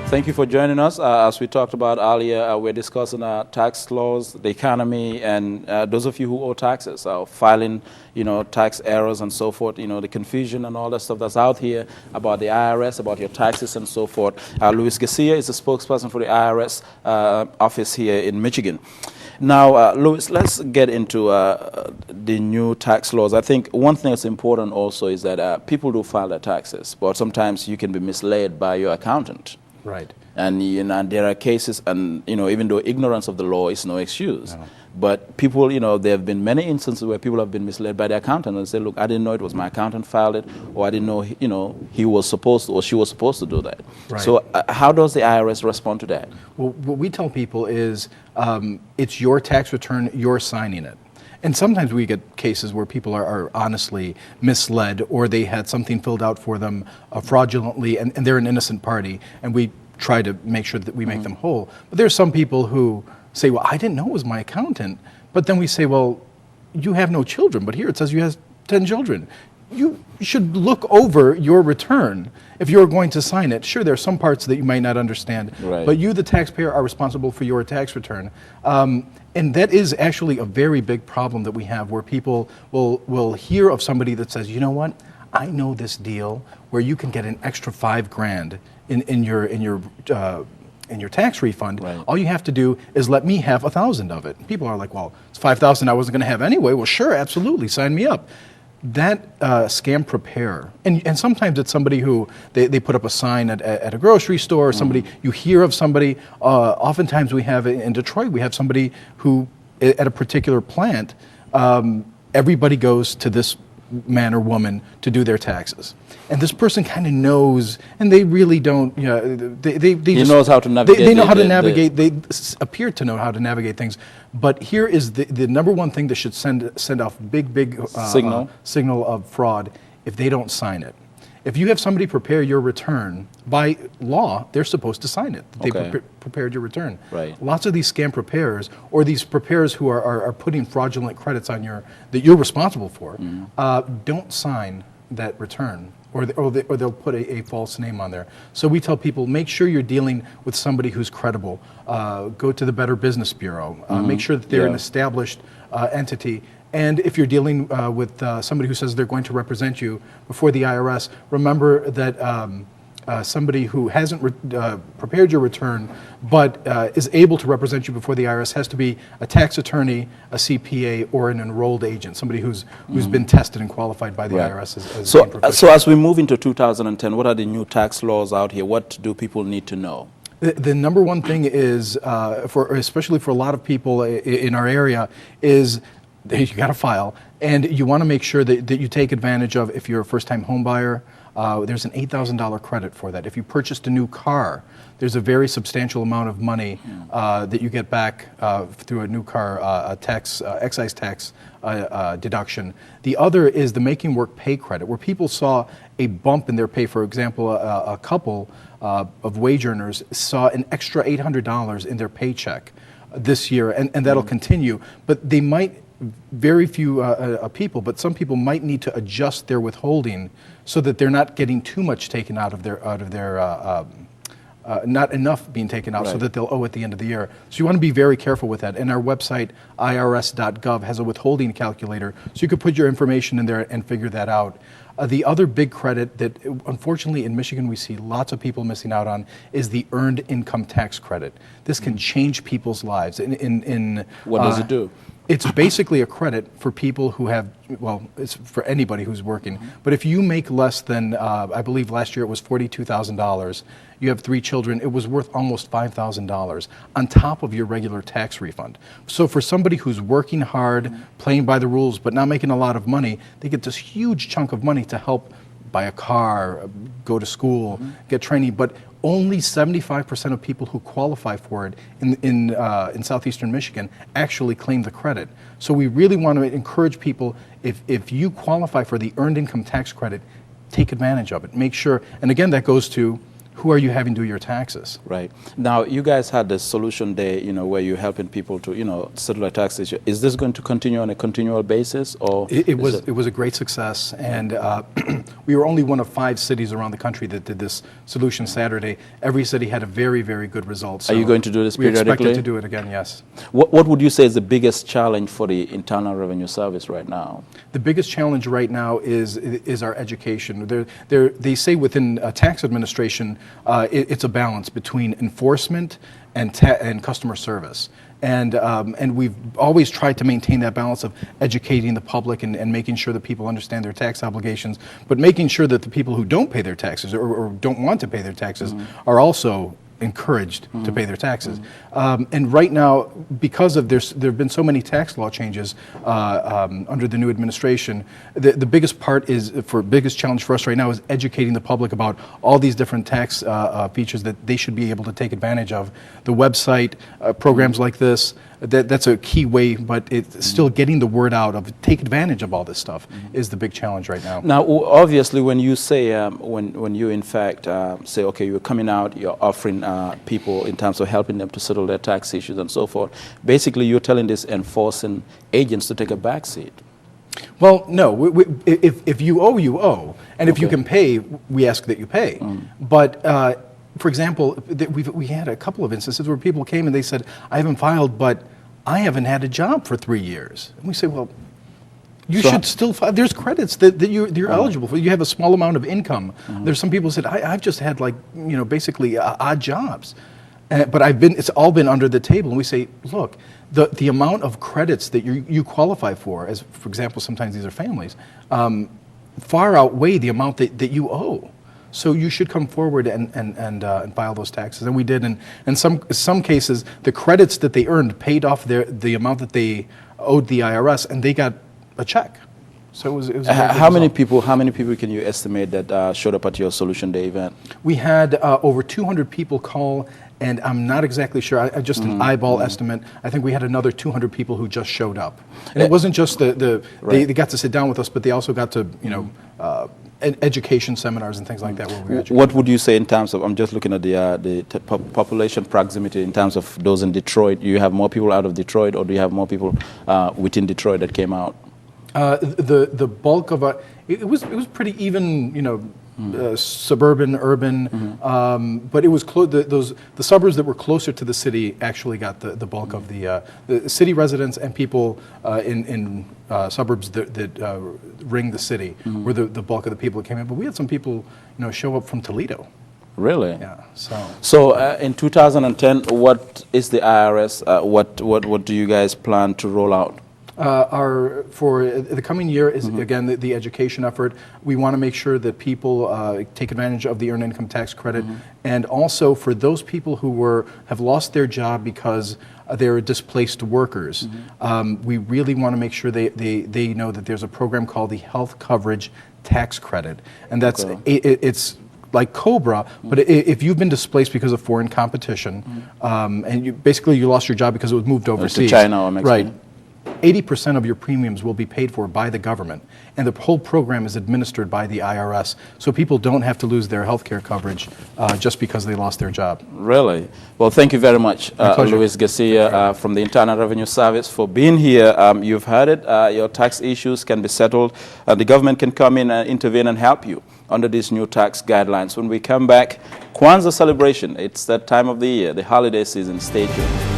Thank you for joining us. As we talked about earlier, we're discussing tax laws, the economy, and those of you who owe taxes, filing, tax errors and so forth, the confusion and all that stuff that's out here about the IRS, about your taxes and so forth. Luis Garcia is the spokesperson for the IRS office here in Michigan. Now, Luis, let's get into the new tax laws. I think one thing that's important also is that people do file their taxes, but sometimes you can be misled by your accountant. Right. And there are cases, and even though ignorance of the law is no excuse, but people, there have been many instances where people have been misled by the accountant and say, look, I didn't know it was my accountant filed it, or I didn't know, he was supposed to, or she was supposed to do that. Right. So how does the IRS respond to that? Well, what we tell people is it's your tax return, you're signing it. And sometimes we get cases where people are honestly misled, or they had something filled out for them fraudulently, and they're an innocent party, and we try to make sure that we make them whole. But there's some people who say, well, I didn't know it was my accountant. But then we say, well, you have no children, but here it says you have 10 children. You should look over your return if you're going to sign it. Sure, there are some parts that you might not understand, but you, the taxpayer, are responsible for your tax return. And that is actually a very big problem that we have, where people will hear of somebody that says, you know what, I know this deal where you can get an extra $5,000 in your tax refund. Right. All you have to do is let me have 1,000 of it. People are like, well, it's 5,000 I wasn't going to have anyway. Well, sure, absolutely, sign me up. That scam preparer, and sometimes it's somebody who they put up a sign at a grocery store, or somebody, you hear of somebody. Oftentimes we have in Detroit, we have somebody who at a particular plant, everybody goes to this man or woman to do their taxes. And this person kind of knows, and they really don't, they knows how to navigate. They know how to navigate, they appear to know how to navigate things. But here is the number one thing that should send off big signal of fraud if they don't sign it. If you have somebody prepare your return, by law, they're supposed to sign it. They prepared your return. Right. Lots of these scam preparers, or these preparers who are putting fraudulent credits on that you're responsible for, don't sign that return, or they'll put a false name on there. So we tell people, make sure you're dealing with somebody who's credible. Go to the Better Business Bureau. Make sure that they're an established entity. And if you're dealing with somebody who says they're going to represent you before the IRS, remember that somebody who hasn't prepared your return but is able to represent you before the IRS has to be a tax attorney, a CPA, or an enrolled agent, somebody who's been tested and qualified by the IRS as being proficient. So as we move into 2010, what are the new tax laws out here? What do people need to know? The number one thing is, especially for a lot of people in our area, is you got to file, and you want to make sure that you take advantage of, if you're a first-time home buyer, there's an $8,000 credit for that. If you purchased a new car, there's a very substantial amount of money that you get back through a new car excise tax deduction. The other is the Making Work Pay credit, where people saw a bump in their pay. For example, a couple of wage earners saw an extra $800 in their paycheck this year, and that'll continue. But they might, very few people, but some people might need to adjust their withholding so that they're not getting too much taken out of their not enough being taken out, so that they'll owe at the end of the year. So you want to be very careful with that. And our website, irs.gov, has a withholding calculator, so you could put your information in there and figure that out. The other big credit that, unfortunately, in Michigan we see lots of people missing out on is the Earned Income Tax Credit. This can change people's lives. What does it do? It's basically a credit for people who have, well, it's for anybody who's working. But if you make less than, I believe last year it was $42,000, you have 3 children, it was worth almost $5,000 on top of your regular tax refund. So for somebody who's working hard, playing by the rules, but not making a lot of money, they get this huge chunk of money to help buy a car, go to school, get training. But only 75% of people who qualify for it in southeastern Michigan actually claim the credit. So we really want to encourage people, if you qualify for the Earned Income Tax Credit, take advantage of it. Make sure, and again, that goes to who are you having do your taxes? Right. Now, you guys had the solution day, where you're helping people to, settle a tax issue. Is this going to continue on a continual basis, or It was a great success, and we were only one of 5 cities around the country that did this solution Saturday. Every city had a very, very good result. So are you going to do this we periodically? expect to do it again, yes. What would you say is the biggest challenge for the Internal Revenue Service right now? The biggest challenge right now is our education. They say within tax administration, it's a balance between enforcement and customer service. And we've always tried to maintain that balance of educating the public and making sure that people understand their tax obligations, but making sure that the people who don't pay their taxes or don't want to pay their taxes are also encouraged to pay their taxes. And right now, because of there have been so many tax law changes under the new administration, the biggest challenge for us right now is educating the public about all these different tax features that they should be able to take advantage of. The website, programs like this, that's a key way, but it's still getting the word out of take advantage of all this stuff is the big challenge right now. Now, obviously, when you say, when you in fact say, okay, you're coming out, you're offering people in terms of helping them to settle their tax issues and so forth, basically you're telling these enforcing agents to take a back seat. Well, no. If you owe, you owe. And if you can pay, we ask that you pay. But for example, we had a couple of instances where people came and they said, I haven't filed, but I haven't had a job for 3 years. And we say, well, you should still file. There's credits that you're eligible for. You have a small amount of income. There's some people who said, I've just had basically odd jobs. But it's all been under the table. And we say, look, the amount of credits that you qualify for, as for example, sometimes these are families, far outweigh the amount that you owe. So you should come forward and file those taxes, and we did. And in some cases, the credits that they earned paid off the amount that they owed the IRS, and they got a check. So it was a very good How many result. How many people can you estimate that showed up at your Solution Day event? We had over 200 people call, and I'm not exactly sure. Just an eyeball estimate. I think we had another 200 people who just showed up, and it wasn't just they got to sit down with us, but they also got to education seminars and things like that. Where we were What would you say in terms of? I'm just looking at the population proximity in terms of those in Detroit. Do you have more people out of Detroit, or do you have more people within Detroit that came out? The bulk of it was pretty even, suburban, urban, but it was the suburbs that were closer to the city actually got the bulk of the city residents, and people in suburbs that ring the city were the bulk of the people that came in. But we had some people show up from Toledo. Really? Yeah. So in 2010, what is the IRS? What do you guys plan to roll out? For the coming year is, again, the education effort. We want to make sure that people take advantage of the Earned Income Tax Credit, and also for those people who have lost their job because they're displaced workers. We really want to make sure they know that there's a program called the Health Coverage Tax Credit, and that's it's like COBRA, but if you've been displaced because of foreign competition, and you lost your job because it was moved overseas, to China or Mexico. Right. 80% of your premiums will be paid for by the government, and the whole program is administered by the IRS, so people don't have to lose their health care coverage just because they lost their job. Really? Well, thank you very much, Luis Garcia from the Internal Revenue Service, for being here. You've heard it. Your tax issues can be settled. The government can come in and intervene and help you under these new tax guidelines. When we come back, Kwanzaa celebration. It's that time of the year, the holiday season. Stay tuned.